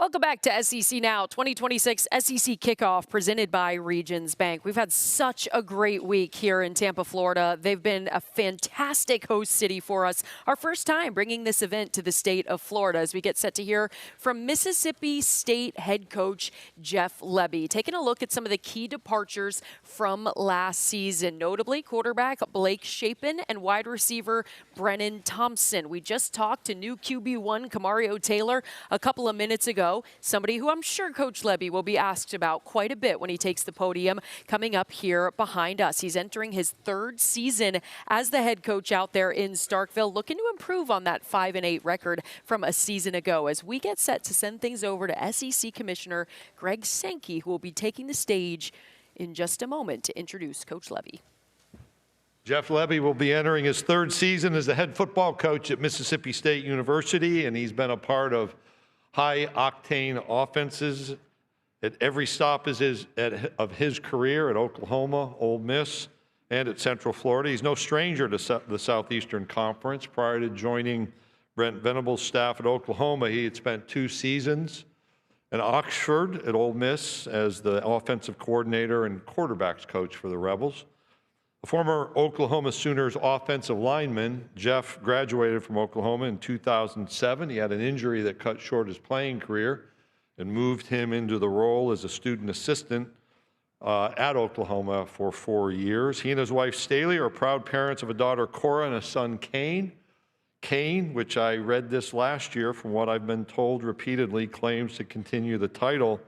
Welcome back to SEC Now, 2026 SEC Kickoff presented by Regions Bank. We've had such a great week here in Tampa, Florida. They've been a fantastic host city for us. Our first time bringing this event to the state of Florida as we get set to hear from Mississippi State head coach Jeff Lebby. Taking a look at some of the key departures from last season, notably quarterback Blake Shapen and wide receiver Brennan Thompson. We just talked to new QB1 Kamario Taylor a couple of minutes ago. Somebody who I'm sure Coach Lebby will be asked about quite a bit when he takes the podium coming up here behind us. He's entering his third season as the head coach out there in Starkville, looking to improve on that 5-8 record from a season ago as we get set to send things over to SEC Commissioner Greg Sankey, who will be taking the stage in just a moment to introduce Coach Lebby. Jeff Lebby will be entering his third season as the head football coach at Mississippi State University, and he's been a part of high-octane offenses at every stop of his career at Oklahoma, Ole Miss, and at Central Florida. He's no stranger to the Southeastern Conference. Prior to joining Brent Venables' staff at Oklahoma, he had spent 2 seasons in Oxford at Ole Miss as the offensive coordinator and quarterbacks coach for the Rebels. A former Oklahoma Sooners offensive lineman, Jeff graduated from Oklahoma in 2007. He had an injury that cut short his playing career and moved him into the role as a student assistant at Oklahoma for 4 years. He and his wife Staley are proud parents of a daughter Cora and a son Kane. Kane, which I read this last year from what I've been told repeatedly, claims to continue the title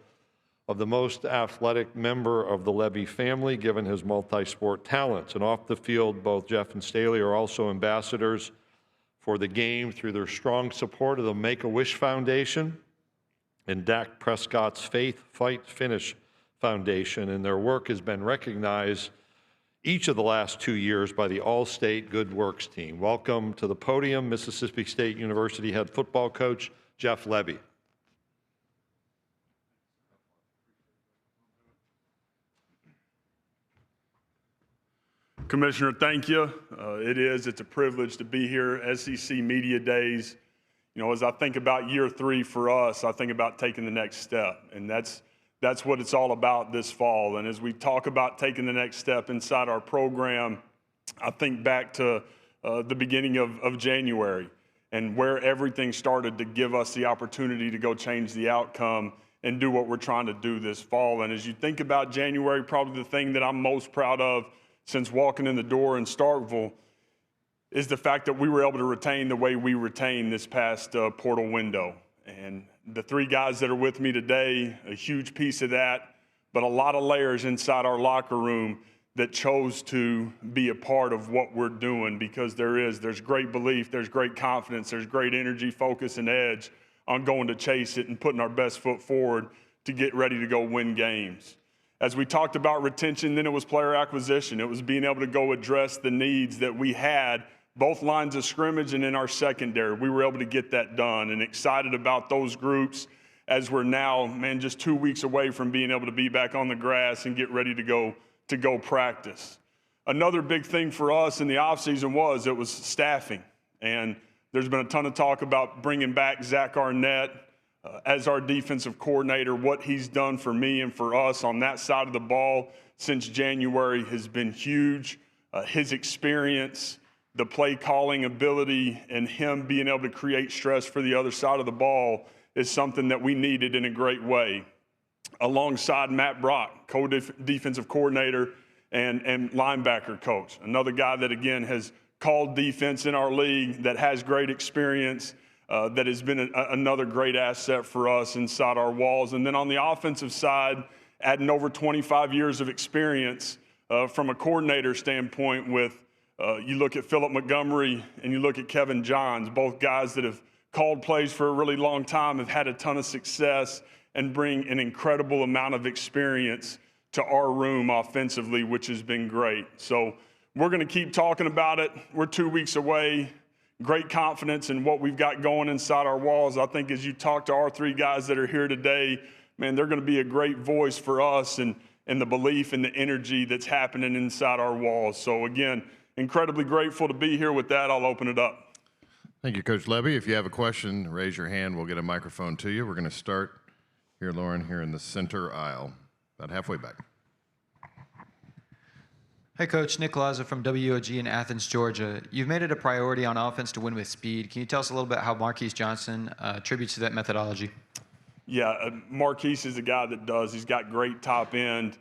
of the most athletic member of the Lebby family, given his multi-sport talents. And off the field, both Jeff and Staley are also ambassadors for the game through their strong support of the Make-A-Wish Foundation and Dak Prescott's Faith, Fight, Finish Foundation. And their work has been recognized each of the last 2 years by the All-State Good Works team. Welcome to the podium, Mississippi State University head football coach, Jeff Lebby. Commissioner, thank you. It's a privilege to be here, SEC Media Days. You know, as I think about year 3 for us, I think about taking the next step, and that's what it's all about this fall. And as we talk about taking the next step inside our program, I think back to the beginning of January and where everything started to give us the opportunity to go change the outcome and do what we're trying to do this fall. And as you think about January, probably the thing that I'm most proud of since walking in the door in Starkville is the fact that we were able to retain the way we retained this past portal window. And the 3 guys that are with me today, a huge piece of that, but a lot of layers inside our locker room that chose to be a part of what we're doing, because there's great belief, there's great confidence, there's great energy, focus, and edge on going to chase it and putting our best foot forward to get ready to go win games. As we talked about retention, then it was player acquisition. It was being able to go address the needs that we had, both lines of scrimmage and in our secondary. We were able to get that done, and excited about those groups as we're now, just 2 weeks away from being able to be back on the grass and get ready to go practice. Another big thing for us in the offseason was staffing. And there's been a ton of talk about bringing back Zach Arnett as our defensive coordinator. What he's done for me and for us on that side of the ball since January has been huge. His experience, the play calling ability, and him being able to create stress for the other side of the ball is something that we needed in a great way. Alongside Matt Brock, co-defensive coordinator and linebacker coach, another guy that, again, has called defense in our league, that has great experience, that has been another great asset for us inside our walls. And then on the offensive side, adding over 25 years of experience from a coordinator standpoint with, you look at Philip Montgomery and you look at Kevin Johns, both guys that have called plays for a really long time, have had a ton of success, and bring an incredible amount of experience to our room offensively, which has been great. So we're going to keep talking about it. We're 2 weeks away. Great confidence in what we've got going inside our walls. I think as you talk to our 3 guys that are here today, they're going to be a great voice for us and the belief and the energy that's happening inside our walls. So again, incredibly grateful to be here. With that, I'll open it up. Thank you, Coach Lebby. If you have a question, raise your hand. We'll get a microphone to you. We're going to start Here, Lauren, here in the center aisle, about halfway back. Hey, Coach. Nick Laza from WOG in Athens, Georgia. You've made it a priority on offense to win with speed. Can you tell us a little bit how Marquise Johnson attributes to that methodology? Yeah, Marquise is a guy that does. He's got great top end.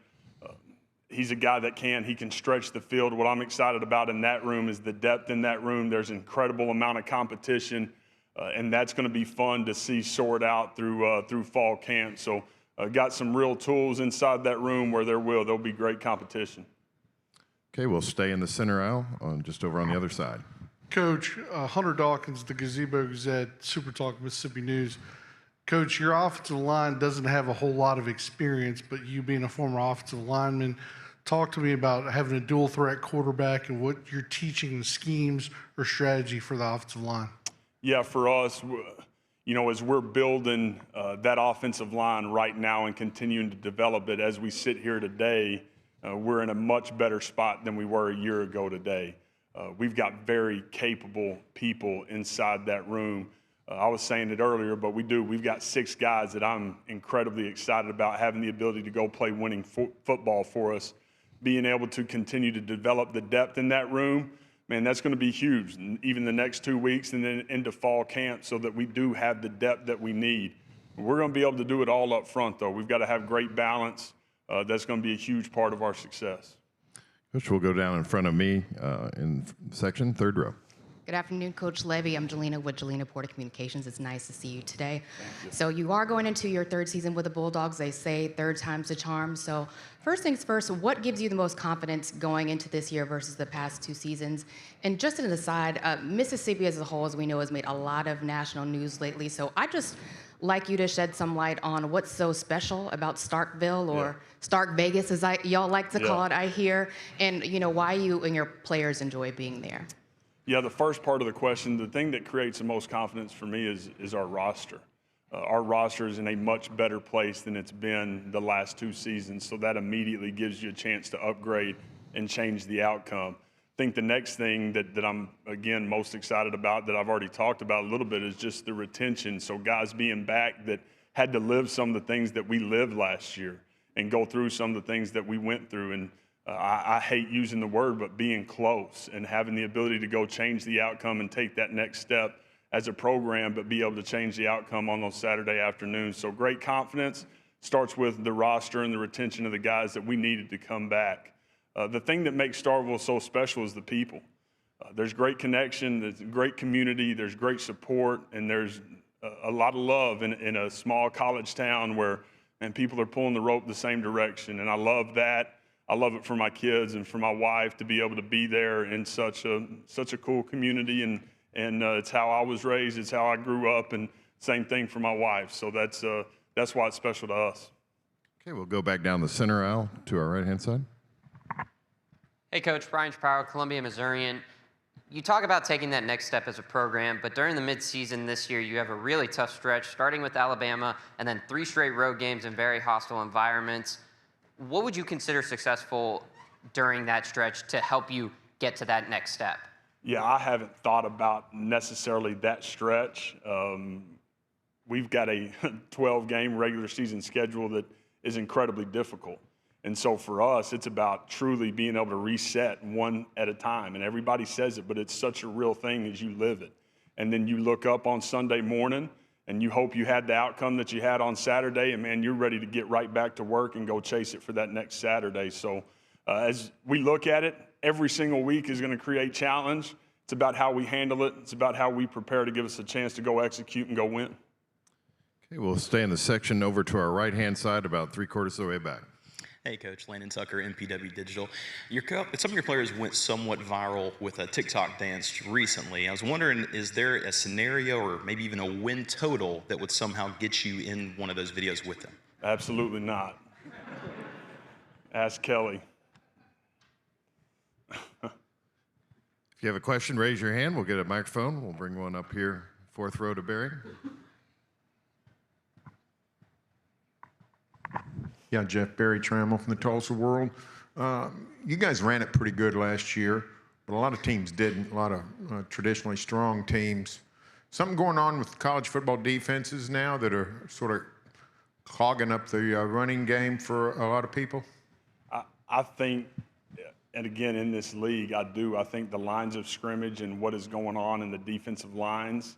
He's a guy that he can stretch the field. What I'm excited about in that room is the depth in that room. There's an incredible amount of competition, and that's going to be fun to see sort out through fall camp. So got some real tools inside that room where there'll be great competition. Okay, we'll stay in the center aisle, just over on the other side. Coach, Hunter Dawkins, the Gazebo Gazette, Super Talk Mississippi News. Coach, your offensive line doesn't have a whole lot of experience, but you being a former offensive lineman, talk to me about having a dual threat quarterback and what you're teaching the schemes or strategy for the offensive line. Yeah, for us, as we're building that offensive line right now and continuing to develop it as we sit here today, we're in a much better spot than we were a year ago today. We've got very capable people inside that room. I was saying it earlier, but we've got 6 guys that I'm incredibly excited about having the ability to go play winning football for us. Being able to continue to develop the depth in that room, man, that's going to be huge, even the next 2 weeks and then into fall camp, so that we do have the depth that we need. We're going to be able to do it all up front, though. We've got to have great balance. That's going to be a huge part of our success. Coach, we'll go down in front of me in section, third row. Good afternoon, Coach Lebby. I'm Jelena with Jelena Porter Communications. It's nice to see you today. So you are going into your 3rd season with the Bulldogs. They say 3rd time's the charm. So first things first, what gives you the most confidence going into this year versus the past 2 seasons? And just an aside, Mississippi as a whole, as we know, has made a lot of national news lately. So I just like you to shed some light on what's so special about Starkville or Stark Vegas, as y'all like to call it, I hear, and why you and your players enjoy being there. Yeah, the first part of the question, the thing that creates the most confidence for me is our roster. Our roster is in a much better place than it's been the last 2 seasons, so that immediately gives you a chance to upgrade and change the outcome. I think the next thing that I'm, again, most excited about, that I've already talked about a little bit, is just the retention. So guys being back that had to live some of the things that we lived last year and go through some of the things that we went through. And I hate using the word, but being close and having the ability to go change the outcome and take that next step as a program, but be able to change the outcome on those Saturday afternoons. So great confidence starts with the roster and the retention of the guys that we needed to come back. The thing that makes Starkville so special is the people. There's great connection, there's great community, there's great support, and there's a lot of love in a small college town where people are pulling the rope the same direction. And I love that. I love it for my kids and for my wife to be able to be there in such a cool community, and it's how I was raised, it's how I grew up, and same thing for my wife. So that's why it's special to us. Okay, we'll go back down the center aisle to our right-hand side. Hey, Coach. Brian Sprower, Columbia, Missourian. You talk about taking that next step as a program, but during the midseason this year, you have a really tough stretch, starting with Alabama and then 3 straight road games in very hostile environments. What would you consider successful during that stretch to help you get to that next step? Yeah, I haven't thought about necessarily that stretch. We've got a 12-game regular season schedule that is incredibly difficult. And so for us, it's about truly being able to reset one at a time. And everybody says it, but it's such a real thing as you live it. And then you look up on Sunday morning and you hope you had the outcome that you had on Saturday, and man, you're ready to get right back to work and go chase it for that next Saturday. So as we look at it, every single week is going to create challenge. It's about how we handle it. It's about how we prepare to give us a chance to go execute and go win. Okay, we'll stay in the section over to our right-hand side, about 3/4 of the way back. Hey, Coach. Landon Tucker, MPW Digital. Some of your players went somewhat viral with a TikTok dance recently. I was wondering, is there a scenario or maybe even a win total that would somehow get you in one of those videos with them? Absolutely not. Ask Kelly. If you have a question, raise your hand. We'll get a microphone. We'll bring one up here, 4th row to Barry. Yeah, Jeff Barry Trammell from the Tulsa World. You guys ran it pretty good last year, but a lot of teams didn't, a lot of traditionally strong teams. Something going on with college football defenses now that are sort of clogging up the running game for a lot of people? I think, and again, in this league, I think the lines of scrimmage and what is going on in the defensive lines,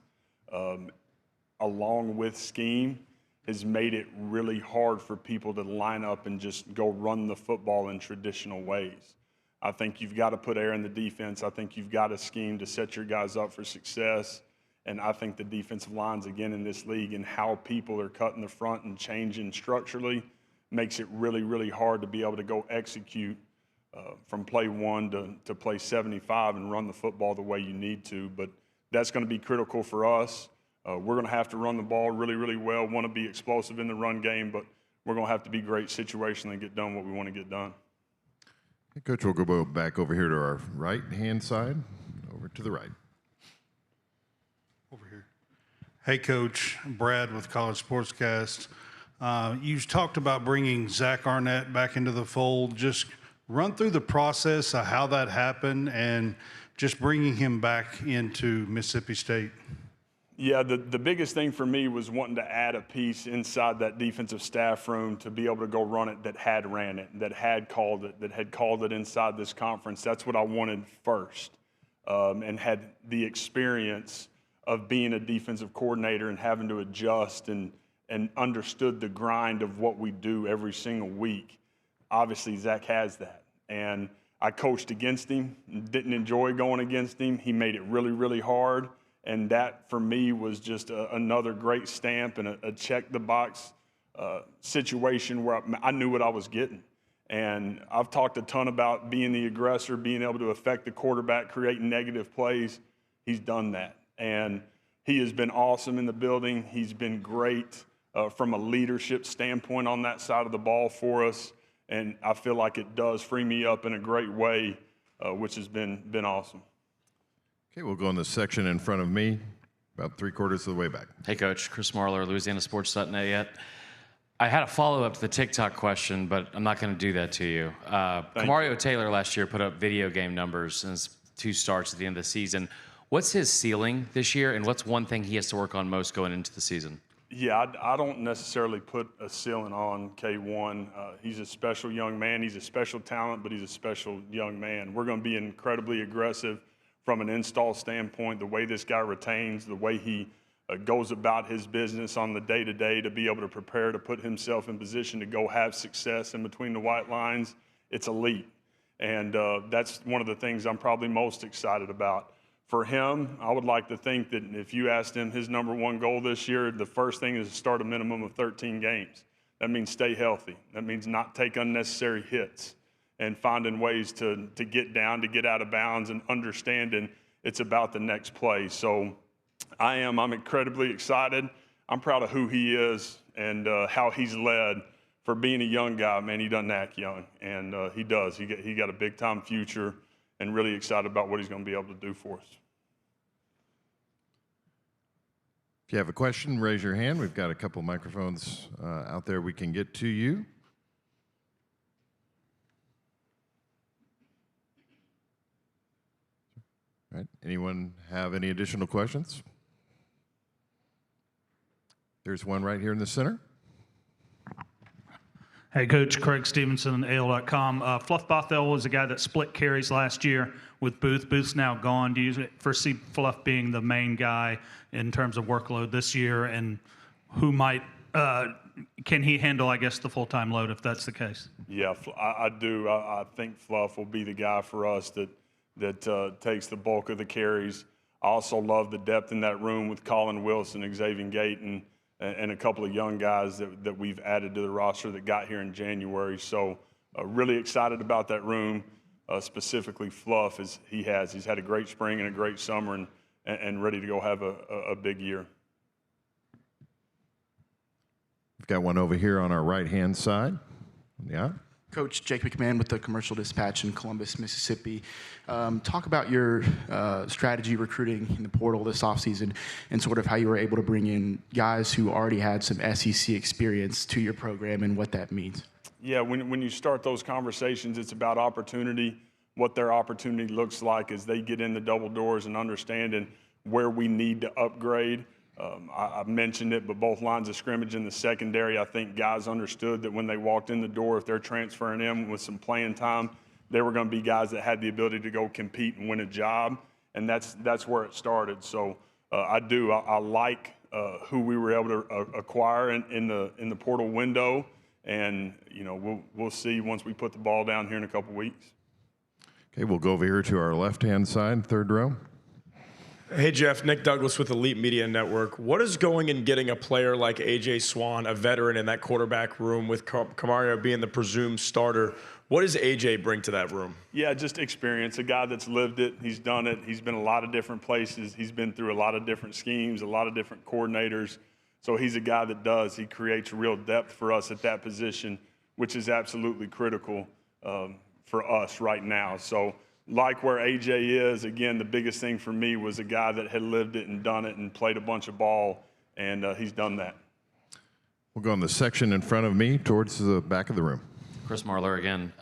along with scheme, has made it really hard for people to line up and just go run the football in traditional ways. I think you've got to put air in the defense. I think you've got to scheme to set your guys up for success. And I think the defensive lines, again, in this league and how people are cutting the front and changing structurally makes it really, really hard to be able to go execute from play 1 to play 75 and run the football the way you need to. But that's going to be critical for us. We're going to have to run the ball really, really well, want to be explosive in the run game, but we're going to have to be great situationally and get done what we want to get done. Hey, Coach, we'll go back over here to our right-hand side, over to the right. Over here. Hey, Coach. Brad with College Sportscast. You talked about bringing Zach Arnett back into the fold. Just run through the process of how that happened and just bringing him back into Mississippi State. Yeah, the biggest thing for me was wanting to add a piece inside that defensive staff room to be able to go run it that had ran it, that had called it inside this conference. That's what I wanted first, and had the experience of being a defensive coordinator and having to adjust and understood the grind of what we do every single week. Obviously, Zach has that. And I coached against him, didn't enjoy going against him. He made it really, really hard. And that, for me, was just another great stamp and a check-the-box situation where I knew what I was getting. And I've talked a ton about being the aggressor, being able to affect the quarterback, creating negative plays. He's done that. And he has been awesome in the building. He's been great from a leadership standpoint on that side of the ball for us. And I feel like it does free me up in a great way, which has been awesome. Okay, we'll go in the section in front of me, about 3/4 of the way back. Hey, Coach. Chris Marler, LouisianaSports.net yet. I had a follow-up to the TikTok question, but I'm not going to do that to you. Kamario Taylor last year put up video game numbers in his 2 starts at the end of the season. What's his ceiling this year, and what's one thing he has to work on most going into the season? Yeah, I don't necessarily put a ceiling on K1. He's a special young man. He's a special talent, but he's a special young man. We're going to be incredibly aggressive from an install standpoint, the way this guy retains, the way he goes about his business on the day-to-day to be able to prepare to put himself in position to go have success in between the white lines, it's elite. And that's one of the things I'm probably most excited about. For him, I would like to think that if you asked him his #1 goal this year, the first thing is to start a minimum of 13 games. That means stay healthy. That means not take unnecessary hits and finding ways to get down, to get out of bounds, and understanding it's about the next play. So I'm incredibly excited. I'm proud of who he is and how he's led for being a young guy. Man, he doesn't act young, and he does. He got a big-time future, and really excited about what he's going to be able to do for us. If you have a question, raise your hand. We've got a couple microphones out there we can get to you. All right. Anyone have any additional questions? There's one right here in the center. Hey, Coach. Craig Stevenson, AL.com. Fluff Bothell was a guy that split carries last year with Booth. Booth's now gone. Do you foresee Fluff being the main guy in terms of workload this year? And who might, can he handle, I guess, the full-time load if that's the case? Yeah, I do. I think Fluff will be the guy for us that takes the bulk of the carries. I also love the depth in that room with Colin Wilson, Xavier Gayton, and a couple of young guys that we've added to the roster that got here in January. So really excited about that room, specifically Fluff, as he's had a great spring and a great summer and ready to go have a big year. We've got one over here on our right-hand side. Yeah. Coach Jake McMahon with the Commercial Dispatch in Columbus, Mississippi. Talk about your strategy recruiting in the portal this offseason and sort of how you were able to bring in guys who already had some SEC experience to your program and what that means. Yeah, when you start those conversations, it's about opportunity, what their opportunity looks like as they get in the double doors and understanding where we need to upgrade. I mentioned it, but both lines of scrimmage in the secondary, I think guys understood that when they walked in the door, if they're transferring in with some playing time, they were going to be guys that had the ability to go compete and win a job, and that's where it started. So I like who we were able to acquire in the portal window, and we'll see once we put the ball down here in a couple weeks. Okay, we'll go over here to our left-hand side, third row. Hey, Jeff. Nick Douglas with Elite Media Network. What is going in getting a player like A.J. Swan, a veteran in that quarterback room, with Camario being the presumed starter? What does A.J. bring to that room? Yeah, just experience. A guy that's lived it. He's done it. He's been a lot of different places. He's been through a lot of different schemes, a lot of different coordinators. So he's a guy that does. He creates real depth for us at that position, which is absolutely critical for us right now. So like where A.J. is, again, the biggest thing for me was a guy that had lived it and done it and played a bunch of ball, and he's done that. We'll go in the section in front of me towards the back of the room. Chris Marler again.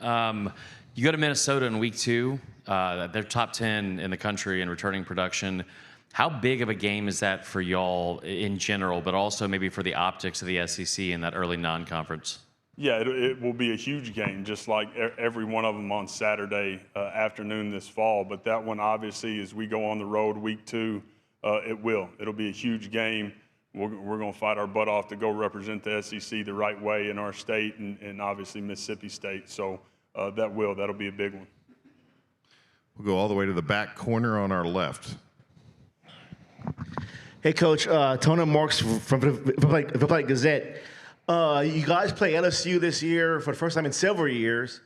You go to Minnesota in week 2. They're top 10 in the country in returning production. How big of a game is that for y'all in general, but also maybe for the optics of the SEC in that early non-conference? Yeah, it will be a huge game, just like every one of them on Saturday afternoon this fall. But that one, obviously, as we go on the road week 2, it'll be a huge game. We're going to fight our butt off to go represent the SEC the right way in our state and obviously Mississippi State. So that'll be a big one. We'll go all the way to the back corner on our left. Hey, Coach. Tony Marks from the Athletic Gazette. You guys play LSU this year for the first time in several years.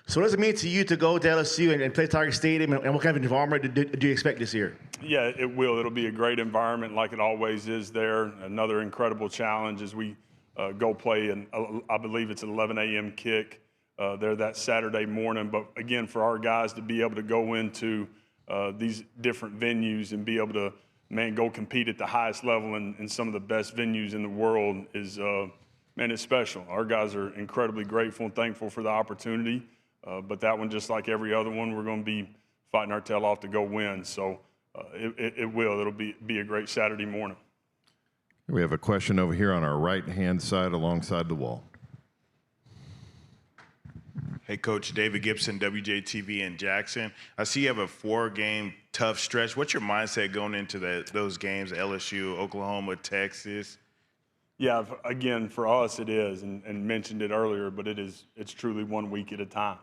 So what does it mean to you to go to LSU and play Tiger Stadium, and what kind of environment do you expect this year? Yeah, it will. It'll be a great environment like it always is there. Another incredible challenge as we go play, and I believe it's an 11 a.m. kick there that Saturday morning. But again, for our guys to be able to go into these different venues and be able to, go compete at the highest level in some of the best venues in the world is, it's special. Our guys are incredibly grateful and thankful for the opportunity. But that one, just like every other one, we're going to be fighting our tail off to go win. So it'll be a great Saturday morning. We have a question over here on our right-hand side alongside the wall. Hey, Coach. David Gibson, WJTV in Jackson. I see you have a 4-game tough stretch. What's your mindset going into those games, LSU, Oklahoma, Texas? Yeah, again, for us it is, and mentioned it earlier, but it's truly 1 week at a time.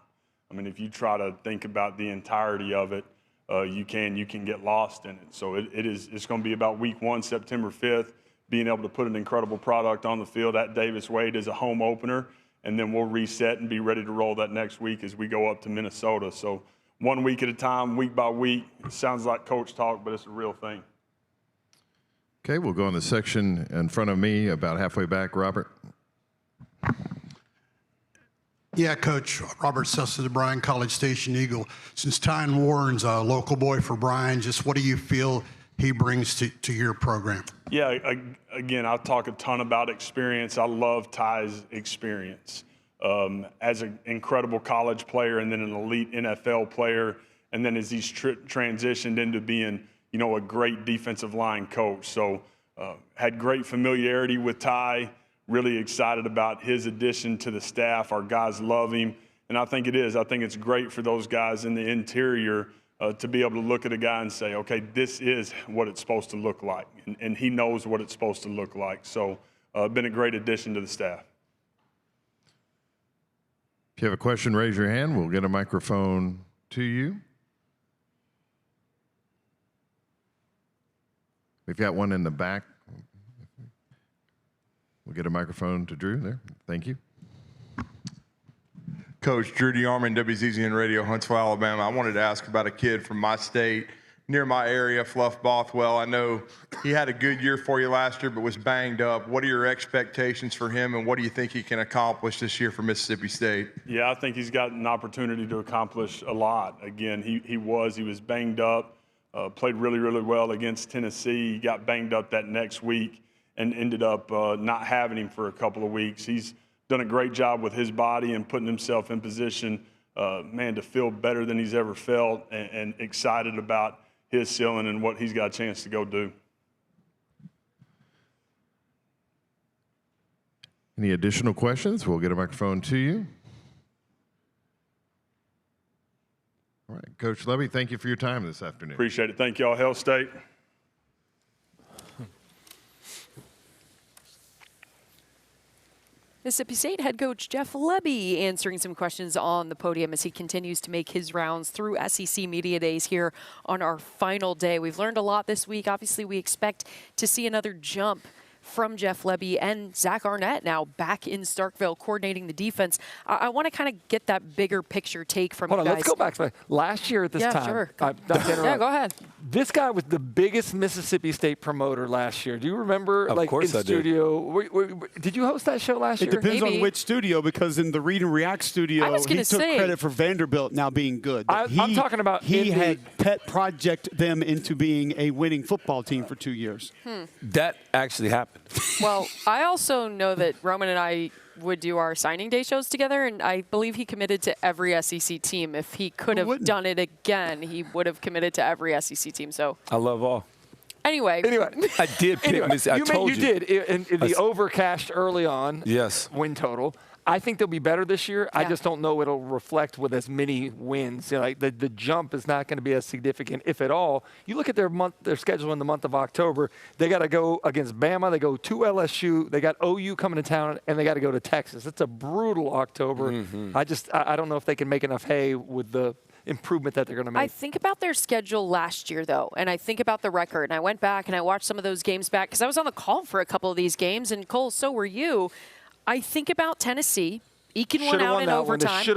If you try to think about the entirety of it, you can get lost in it. So it's going to be about week 1, September 5th, being able to put an incredible product on the field at Davis Wade as a home opener, and then we'll reset and be ready to roll that next week as we go up to Minnesota. So 1 week at a time, week by week. It sounds like coach talk, but it's a real thing. Okay, we'll go in the section in front of me, about halfway back. Robert. Yeah, Coach. Robert Sussa, the Bryan College Station Eagle. Since Tyne Warren's a local boy for Bryan, just what do you feel he brings to your program? Yeah, again, I'll talk a ton about experience. I love Ty's experience. As an incredible college player and then an elite NFL player, and then as he's transitioned into being a great defensive line coach. So had great familiarity with Ty, really excited about his addition to the staff. Our guys love him, and I think it's great for those guys in the interior to be able to look at a guy and say, okay, this is what it's supposed to look like, and he knows what it's supposed to look like. So been a great addition to the staff. If you have a question, raise your hand. We'll get a microphone to you. We've got one in the back. We'll get a microphone to Drew there. Thank you. Coach Drew DeArmond, WZZN Radio, Huntsville, Alabama. I wanted to ask about a kid from my state, near my area, Fluff Bothwell. I know he had a good year for you last year, but was banged up. What are your expectations for him, and what do you think he can accomplish this year for Mississippi State? Yeah, I think he's got an opportunity to accomplish a lot. Again, he was banged up. Played really, really well against Tennessee. He got banged up that next week and ended up not having him for a couple of weeks. He's done a great job with his body and putting himself in position, to feel better than he's ever felt, and excited about his ceiling and what he's got a chance to go do. Any additional questions? We'll get a microphone to you. All right, Coach Lebby, thank you for your time this afternoon. Appreciate it. Thank y'all. Hail State. Mississippi State head coach Jeff Lebby answering some questions on the podium as he continues to make his rounds through SEC Media Days here on our final day. We've learned a lot this week. Obviously, we expect to see another jump from Jeff Lebby and Zach Arnett now back in Starkville coordinating the defense. I want to kind of get that bigger picture take from you guys. Let's go back to last year at this time. Sure. Yeah, go ahead. This guy was the biggest Mississippi State promoter last year. Do you remember? Of course in I studio. Did you host that show last year? It depends Maybe. on which studio, because in the Read and React studio, I was he gonna took say- credit for Vanderbilt now being good. I'm talking about he in the- had pet project them into being a winning football team for 2 years. That actually happened. Well, I also know that Roman and I would do our signing day shows together, and I believe he committed to every SEC team. If he could have done it again, he would have committed to every SEC team. So I love all. anyway. I did pick Miss. I told you. You did in the overcast early on. Yes. Win total. I think they'll be better this year. I Yeah. just don't know it'll reflect with as many wins. You know, like the jump is not going to be as significant, if at all. You look at their schedule in the month of October. They got to go against Bama. They go to LSU. They got OU coming to town, and they got to go to Texas. It's a brutal October. I don't know if they can make enough hay with the improvement that they're going to make. I think about their schedule last year, though, and I think about the record. And I went back and I watched some of those games back because I was on the call for a couple of these games, and Cole, so were you. I think about Tennessee eking one out in overtime in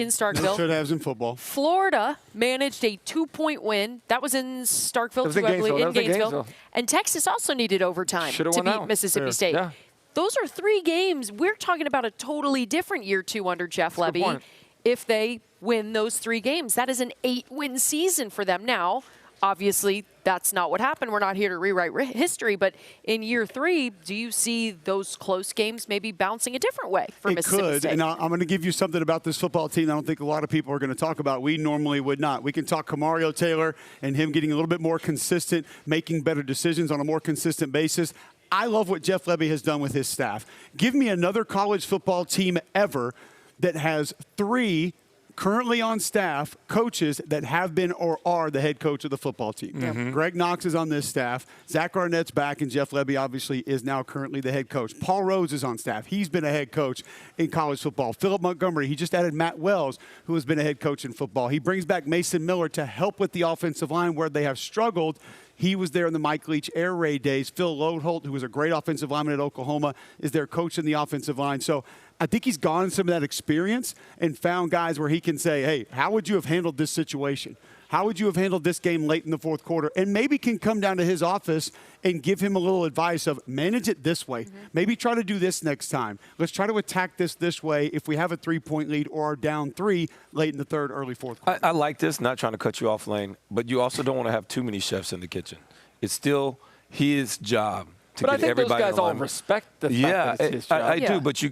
Starkville. Should have in football. Florida managed a 2-point win. That was in Starkville, That was in too, I believe, in Gainesville. Gainesville. And Texas also needed overtime Should've to won beat that one. Mississippi Fair. State. Yeah. Those are 3 games. We're talking about a totally different year 2 under Jeff That's a good Lebby. point. If they win those 3 games, that is an 8-win season for them. Now, obviously, that's not what happened. We're not here to rewrite history, but in year 3, do you see those close games maybe bouncing a different way for Mississippi Could, State? and I'm going to give you something about this football team that I don't think a lot of people are going to talk about. We normally would not. We can talk Kamario Taylor and him getting a little bit more consistent, making better decisions on a more consistent basis. I love what Jeff Lebby has done with his staff. Give me another college football team ever that has 3 currently on staff coaches that have been or are the head coach of the football team. Greg Knox is on this staff. Zach Arnett's back, and Jeff Lebby obviously is now currently the head coach. Paul Rhodes is on staff. He's been a head coach in college football. Philip Montgomery, he just added Matt Wells, who has been a head coach in football. He brings back Mason Miller to help with the offensive line where they have struggled. He was there in the Mike Leach Air Raid days. Phil Lodeholt, who was a great offensive lineman at Oklahoma, is their coach in the offensive line. So I think he's gone some of that experience and found guys where he can say, hey, how would you have handled this situation? How would you have handled this game late in the fourth quarter? And maybe can come down to his office and give him a little advice of manage it this way. Maybe try to do this next time. Let's try to attack this way if we have a 3-point lead or are down 3 late in the third, early fourth quarter. I like this, not trying to cut you off, Lane, but you also don't want to have too many chefs in the kitchen. It's still his job to But I get think everybody those guys in all alignment. respect the fact that it's his job. I do, but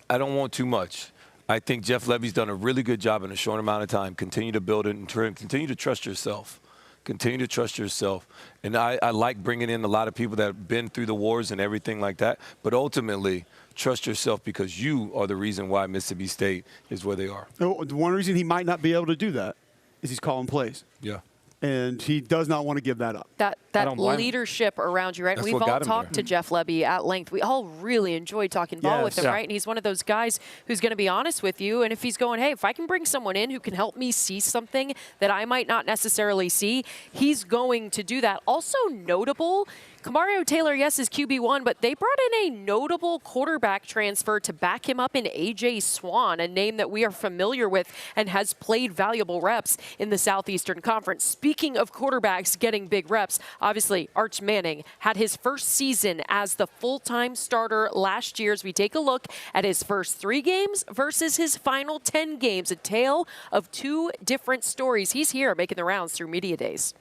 I don't want too much. I think Jeff Lebby's done a really good job in a short amount of time. Continue to build it and continue to trust yourself. Continue to trust yourself. And I like bringing in a lot of people that have been through the wars and everything like that. But ultimately, trust yourself because you are the reason why Mississippi State is where they are. Oh, One reason he might not be able to do that is he's calling plays. Yeah. And he does not want to give that up. That leadership around you, right? That's We've what all got him talked there. to Jeff Lebby at length. We all really enjoyed talking ball with him, Yes. right? And he's one of those guys who's going to be honest with you. And if he's going, hey, if I can bring someone in who can help me see something that I might not necessarily see, he's going to do that. Also notable, Kamario Taylor, yes, is QB1, but they brought in a notable quarterback transfer to back him up in A.J. Swan, a name that we are familiar with and has played valuable reps in the Southeastern Conference. Speaking of quarterbacks getting big reps, obviously Arch Manning had his first season as the full-time starter last year. As we take a look at his first 3 games versus his final 10 games, a tale of 2 different stories. He's here making the rounds through Media Days.